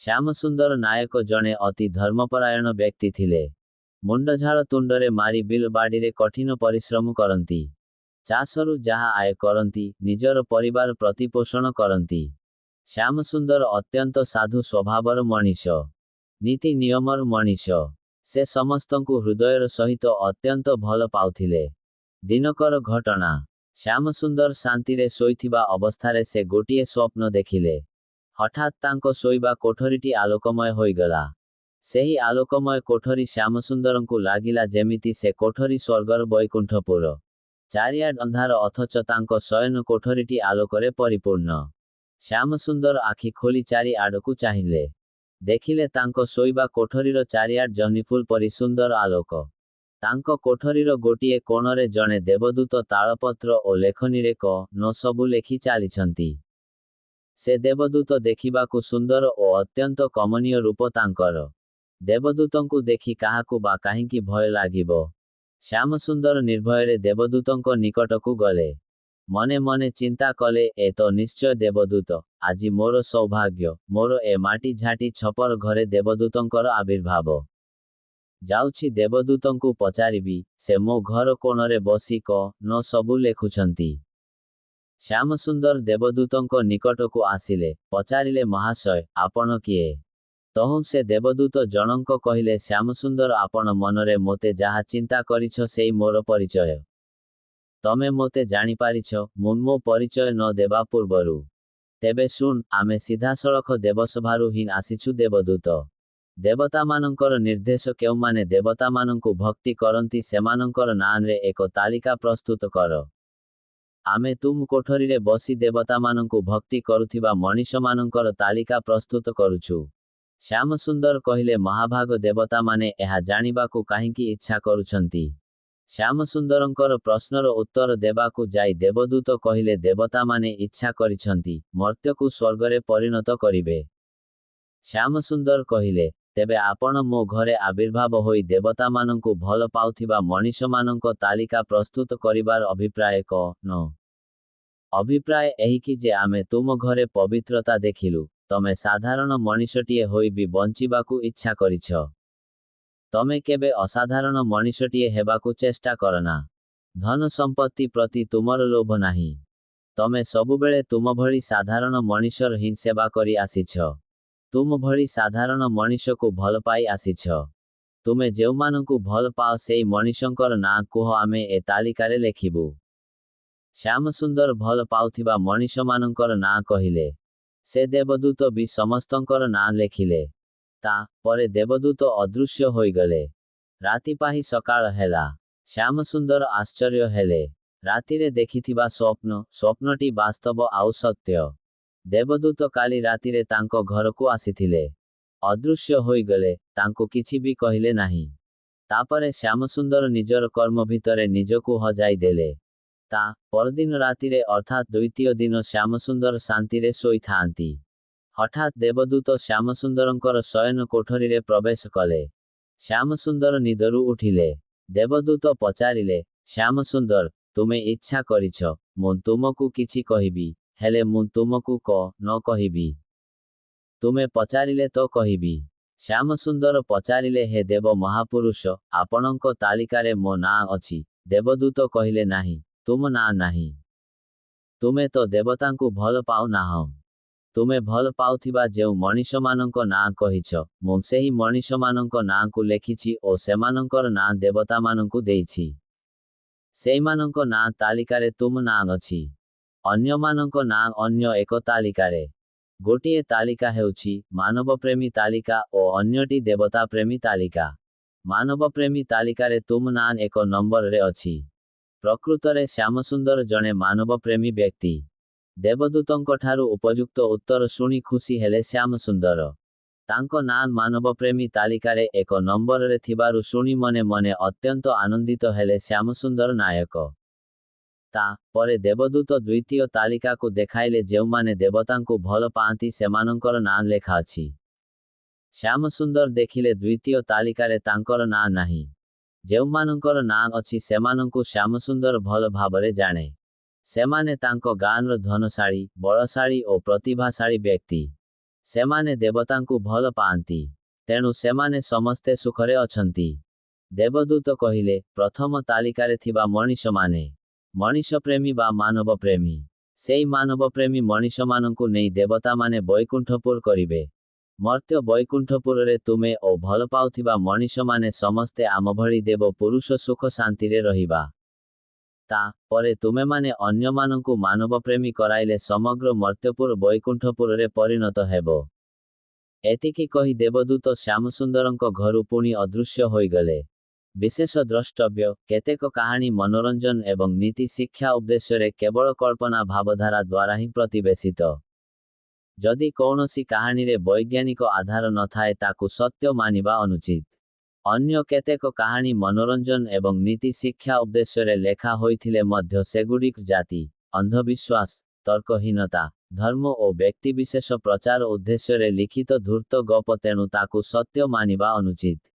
ଶ୍ୟାମସୁନ୍ଦର ନାୟକ ଜଣେ ଅତି ଧର୍ମପରାୟଣ ବ୍ୟକ୍ତି ଥିଲେ। ମୁଣ୍ଡଝାଳ ତୁଣ୍ଡରେ ମାରି ବିଲ ବାଡ଼ିରେ କଠିନ ପରିଶ୍ରମ କରନ୍ତି। ଚାଷରୁ ଯାହା ଆୟ କରନ୍ତି, ନିଜର ପରିବାର ପ୍ରତିପୋଷଣ କରନ୍ତି। ଶ୍ୟାମସୁନ୍ଦର ଅତ୍ୟନ୍ତ ସାଧୁ ସ୍ୱଭାବର ମଣିଷ। ନୀତି ନିୟମର ମଣିଷ। ସେ ସମସ୍ତଙ୍କୁ ହୃଦୟର ସହିତ ଅତ୍ୟନ୍ତ ଭଲ ପାଉଥିଲେ। ଦିନକର ଘଟଣା। ଶ୍ୟାମସୁନ୍ଦର ଶାନ୍ତିରେ ଶୋଇଥିବା ଅବସ୍ଥାରେ ସେ ଗୋଟିଏ ସ୍ୱପ୍ନ ଦେଖିଲେ। ହଠାତ୍ ତାଙ୍କ ଶୋଇବା କୋଠରୀଟି ଆଲୋକମୟ ହୋଇଗଲା। ସେହି ଆଲୋକମୟ କୋଠରୀ ଶ୍ୟାମସୁନ୍ଦରଙ୍କୁ ଲାଗିଲା ଯେମିତି ସେ କୋଠରୀ ସ୍ୱର୍ଗର ବୈକୁଣ୍ଠପୁର। ଚାରିଆଡ଼ ଅନ୍ଧାର ଅଥଚ ତାଙ୍କ ଶୟନ କୋଠରୀଟି ଆଲୋକରେ ପରିପୂର୍ଣ୍ଣ। ଶ୍ୟାମସୁନ୍ଦର ଆଖି ଖୋଲି ଚାରି ଆଡ଼କୁ ଚାହିଁଲେ। ଦେଖିଲେ ତାଙ୍କ ଶୋଇବା କୋଠରୀର ଚାରିଆଡ଼ ଜହ୍ନିଫୁଲ ପରି ସୁନ୍ଦର ଆଲୋକ। ତାଙ୍କ କୋଠରୀର ଗୋଟିଏ କୋଣରେ ଜଣେ ଦେବଦୂତ ତାଳପତ୍ର ଓ ଲେଖନୀରେ କ ନ ସବୁ ଲେଖି ଚାଲିଛନ୍ତି। ସେ ଦେବଦୂତ ଦେଖିବାକୁ ସୁନ୍ଦର ଓ ଅତ୍ୟନ୍ତ କମନୀୟ ରୂପ ତାଙ୍କର। ଦେବଦୂତଙ୍କୁ ଦେଖି କାହାକୁ ବା କାହିଁକି ଭୟ ଲାଗିବ? ଶ୍ୟାମସୁନ୍ଦର ନିର୍ଭୟରେ ଦେବଦୂତଙ୍କ ନିକଟକୁ ଗଲେ। ମନେ ମନେ ଚିନ୍ତା କଲେ, ଏ ତ ନିଶ୍ଚୟ ଦେବଦୂତ। ଆଜି ମୋର ସୌଭାଗ୍ୟ, ମୋର ଏ ମାଟି ଝାଟି ଛପର ଘରେ ଦେବଦୂତଙ୍କର ଆବିର୍ଭାବ। ଯାଉଛି ଦେବଦୂତଙ୍କୁ ପଚାରିବି, ସେ ମୋ ଘର କୋଣରେ ବସି କ ନ ସବୁ ଲେଖୁଛନ୍ତି। ଶ୍ୟାମସୁନ୍ଦର ଦେବଦୂତଙ୍କ ନିକଟକୁ ଆସିଲେ, ପଚାରିଲେ, ମହାଶୟ, ଆପଣ କିଏ? ତହୁଁ ସେ ଦେବଦୂତ ଜଣଙ୍କ କହିଲେ, ଶ୍ୟାମସୁନ୍ଦର, ଆପଣ ମନରେ ମୋତେ ଯାହା ଚିନ୍ତା କରିଛ ସେଇ ମୋର ପରିଚୟ। ତମେ ମୋତେ ଜାଣିପାରିଛ, ମୁଁ ମୋ ପରିଚୟ ନ ଦେବା ପୂର୍ବରୁ। ତେବେ ଶୁଣ, ଆମେ ସିଧାସଳଖ ଦେବସଭାରୁ ହିଁ ଆସିଛୁ। ଦେବଦୂତ। ଦେବତାମାନଙ୍କର ନିର୍ଦ୍ଦେଶ, କେଉଁମାନେ ଦେବତାମାନଙ୍କୁ ଭକ୍ତି କରନ୍ତି ସେମାନଙ୍କର ନାଁରେ ଏକ ତାଲିକା ପ୍ରସ୍ତୁତ କର। ଆମେ ତୁମ କୋଠରୀରେ ବସି ଦେବତାମାନଙ୍କୁ ଭକ୍ତି କରୁଥିବା ମଣିଷମାନଙ୍କର ତାଲିକା ପ୍ରସ୍ତୁତ କରୁଛୁ। ଶ୍ୟାମସୁନ୍ଦର କହିଲେ, ମହାଭାଗ ଦେବତାମାନେ ଏହା ଜାଣିବାକୁ କାହିଁକି ଇଚ୍ଛା କରୁଛନ୍ତି? ଶ୍ୟାମସୁନ୍ଦରଙ୍କର ପ୍ରଶ୍ନର ଉତ୍ତର ଦେବାକୁ ଯାଇ ଦେବଦୂତ କହିଲେ, ଦେବତାମାନେ ଇଚ୍ଛା କରିଛନ୍ତି, ମର୍ତ୍ତ୍ୟକୁ ସ୍ୱର୍ଗରେ ପରିଣତ କରିବେ। ଶ୍ୟାମସୁନ୍ଦର କହିଲେ, ତେବେ ଆପଣ ମୋ ଘରେ ଆବିର୍ଭାବ ହୋଇ ଦେବତାମାନଙ୍କୁ ଭଲ ପାଉଥିବା ମଣିଷମାନଙ୍କ ତାଲିକା ପ୍ରସ୍ତୁତ କରିବାର ଅଭିପ୍ରାୟ କ ନ? ଅଭିପ୍ରାୟ ଏହିକି ଯେ ଆମେ ତୁମ ଘରେ ପବିତ୍ରତା ଦେଖିଲୁ, ତମେ ସାଧାରଣ ମଣିଷଟିଏ ହୋଇ ବି ବଞ୍ଚିବାକୁ ଇଚ୍ଛା କରିଛ। ତମେ କେବେ ଅସାଧାରଣ ମଣିଷଟିଏ ହେବାକୁ ଚେଷ୍ଟା କରନା। ଧନ ସମ୍ପତ୍ତି ପ୍ରତି ତୁମର ଲୋଭ ନାହିଁ। ତମେ ସବୁବେଳେ ତୁମ ଭଳି ସାଧାରଣ ମଣିଷର ହିଁ ସେବା କରି ଆସିଛ। ତୁମ ଭଳି ସାଧାରଣ ମଣିଷକୁ ଭଲ ପାଇ ଆସିଛ। ତୁମେ ଯେଉଁମାନଙ୍କୁ ଭଲ ପାଅ ସେଇ ମଣିଷଙ୍କର ନାଁ କୁହ, ଆମେ ଏ ତାଲିକାରେ ଲେଖିବୁ। ଶ୍ୟାମସୁନ୍ଦର ଭଲ ପାଉଥିବା ମଣିଷମାନଙ୍କର ନାଁ କହିଲେ। ସେ ଦେବଦୂତ ବି ସମସ୍ତଙ୍କର ନାଁ ଲେଖିଲେ। ତା ପରେ ଦେବଦୂତ ଅଦୃଶ୍ୟ ହୋଇଗଲେ। ରାତି ପାହି ସକାଳ ହେଲା। ଶ୍ୟାମସୁନ୍ଦର ଆଶ୍ଚର୍ଯ୍ୟ ହେଲେ। ରାତିରେ ଦେଖିଥିବା ସ୍ୱପ୍ନଟି ବାସ୍ତବ ଆଉ ସତ୍ୟ। ଦେବଦୂତ କାଲି ରାତିରେ ତାଙ୍କ ଘରକୁ ଆସିଥିଲେ। ଅଦୃଶ୍ୟ ହୋଇଗଲେ, ତାଙ୍କୁ କିଛି ବି କହିଲେ ନାହିଁ। ତାପରେ ଶ୍ୟାମସୁନ୍ଦର ନିଜର କର୍ମ ଭିତରେ ନିଜକୁ ହଜାଇ ଦେଲେ। ତା ପରଦିନ ରାତିରେ ଅର୍ଥାତ୍ ଦ୍ୱିତୀୟ ଦିନ ଶ୍ୟାମସୁନ୍ଦର ଶାନ୍ତିରେ ଶୋଇଥାନ୍ତି। ହଠାତ୍ ଦେବଦୂତ ଶ୍ୟାମସୁନ୍ଦରଙ୍କର ଶୟନ କୋଠରୀରେ ପ୍ରବେଶ କଲେ। ଶ୍ୟାମସୁନ୍ଦର ନିଦରୁ ଉଠିଲେ। ଦେବଦୂତ ପଚାରିଲେ, ଶ୍ୟାମସୁନ୍ଦର, ତୁମେ ଇଚ୍ଛା କରିଛ, ମୁଁ ତୁମକୁ କିଛି କହିବି, ହେଲେ ମୁଁ ତୁମକୁ କ ନ କହିବି। ତୁମେ ପଚାରିଲେ ତ କହିବି। ଶ୍ୟାମସୁନ୍ଦର ପଚାରିଲେ, ହେ ଦେବ ମହାପୁରୁଷ, ଆପଣଙ୍କ ତାଲିକାରେ ମୋ ନାଁ ଅଛି? ଦେବଦୂତ କହିଲେ, ନାହିଁ, ତୁମ ନାଁ ନାହିଁ। ତୁମେ ତ ଦେବତାଙ୍କୁ ଭଲ ପାଉ ନାହଁ। ତୁମେ ଭଲ ପାଉଥିବା ଯେଉଁ ମଣିଷମାନଙ୍କ ନାଁ କହିଛ, ମୁଁ ସେହି ମଣିଷମାନଙ୍କ ନାଁକୁ ଲେଖିଛି ଓ ସେମାନଙ୍କର ନାଁ ଦେବତାମାନଙ୍କୁ ଦେଇଛି। ସେଇମାନଙ୍କ ନାଁ ତାଲିକାରେ ତୁମ ନାଁ ଅଛି। ଅନ୍ୟମାନଙ୍କ ନାଁ ଅନ୍ୟ ଏକ ତାଲିକାରେ। ଗୋଟିଏ ତାଲିକା ହେଉଛି ମାନବପ୍ରେମୀ ତାଲିକା ଓ ଅନ୍ୟଟି ଦେବତାପ୍ରେମୀ ତାଲିକା। ମାନବପ୍ରେମୀ ତାଲିକାରେ ତୁମ ନାଁ ଏକ ନମ୍ବରରେ ଅଛି। ପ୍ରକୃତରେ ଶ୍ୟାମସୁନ୍ଦର ଜଣେ ମାନବପ୍ରେମୀ ବ୍ୟକ୍ତି। ଦେବଦୂତଙ୍କଠାରୁ ଉପଯୁକ୍ତ ଉତ୍ତର ଶୁଣି ଖୁସି ହେଲେ ଶ୍ୟାମସୁନ୍ଦର। ତାଙ୍କ ନାଁ ମାନବପ୍ରେମୀ ତାଲିକାରେ ଏକ ନମ୍ବରରେ ଥିବାରୁ ଶୁଣି ମନେ ମନେ ଅତ୍ୟନ୍ତ ଆନନ୍ଦିତ ହେଲେ ଶ୍ୟାମସୁନ୍ଦର ନାୟକ। ତା ପରେ ଦେବଦୂତ ଦ୍ୱିତୀୟ ତାଲିକାକୁ ଦେଖାଇଲେ, ଯେଉଁମାନେ ଦେବତାଙ୍କୁ ଭଲ ପାଆନ୍ତି ସେମାନଙ୍କର ନାଁ ଲେଖା ଅଛି। ଶ୍ୟାମସୁନ୍ଦର ଦେଖିଲେ ଦ୍ୱିତୀୟ ତାଲିକାରେ ତାଙ୍କର ନାଁ ନାହିଁ। ଯେଉଁମାନଙ୍କର ନାଁ ଅଛି ସେମାନଙ୍କୁ ଶ୍ୟାମସୁନ୍ଦର ଭଲ ଭାବରେ ଜାଣେ। ସେମାନେ ତାଙ୍କ ଗାଁର ଧନଶାଳୀ, ବଳଶାଳୀ ଓ ପ୍ରତିଭାଶାଳୀ ବ୍ୟକ୍ତି। ସେମାନେ ଦେବତାଙ୍କୁ ଭଲ ପାଆନ୍ତି। ତେଣୁ ସେମାନେ ସମସ୍ତେ ସୁଖରେ ଅଛନ୍ତି। ଦେବଦୂତ କହିଲେ, ପ୍ରଥମ ତାଲିକାରେ ଥିବା ମଣିଷମାନେ। ମଣିଷପ୍ରେମୀ ବା ମାନବପ୍ରେମୀ। ସେଇ ମାନବପ୍ରେମୀ ମଣିଷମାନଙ୍କୁ ନେଇ ଦେବତାମାନେ ବୈକୁଣ୍ଠପୁର କରିବେ। ମର୍ତ୍ତ୍ୟ ବୈକୁଣ୍ଠପୁରରେ ତୁମେ ଓ ଭଲ ପାଉଥିବା ମଣିଷମାନେ ସମସ୍ତେ ଆମ ଭଳି ଦେବ ପୁରୁଷ ସୁଖ ଶାନ୍ତିରେ ରହିବା। ତା ପରେ ତୁମେମାନେ ଅନ୍ୟମାନଙ୍କୁ ମାନବପ୍ରେମୀ କରାଇଲେ ସମଗ୍ର ମର୍ତ୍ତ୍ୟପୁର ବୈକୁଣ୍ଠପୁରରେ ପରିଣତ ହେବ। ଏତିକି କହି ଦେବଦୂତ ଶ୍ୟାମସୁନ୍ଦରଙ୍କ ଘରୁ ପୁଣି ଅଦୃଶ୍ୟ ହୋଇଗଲେ। ବିଶେଷ ଦ୍ରଷ୍ଟବ୍ୟ, କେତେକ କାହାଣୀ ମନୋରଞ୍ଜନ ଏବଂ ନୀତି ଶିକ୍ଷା ଉଦ୍ଦେଶ୍ୟରେ କେବଳ କଳ୍ପନା ଭାବଧାରା ଦ୍ୱାରା ହିଁ ପ୍ରତିବେଶିତ। ଯଦି କୌଣସି କାହାଣୀରେ ବୈଜ୍ଞାନିକ ଆଧାର ନଥାଏ ତାକୁ ସତ୍ୟ ମାନିବା ଅନୁଚିତ। ଅନ୍ୟ କେତେକ କାହାଣୀ ମନୋରଞ୍ଜନ ଏବଂ ନୀତି ଶିକ୍ଷା ଉଦ୍ଦେଶ୍ୟରେ ଲେଖା ହୋଇଥିଲେ ମଧ୍ୟ ସେଗୁଡ଼ିକ ଜାତି, ଅନ୍ଧବିଶ୍ୱାସ, ତର୍କହୀନତା, ଧର୍ମ ଓ ବ୍ୟକ୍ତିବିଶେଷ ପ୍ରଚାର ଉଦ୍ଦେଶ୍ୟରେ ଲିଖିତ ଧୂର୍ତ୍ତ ଗପ ତେଣୁ ତାକୁ ସତ୍ୟ ମାନିବା ଅନୁଚିତ।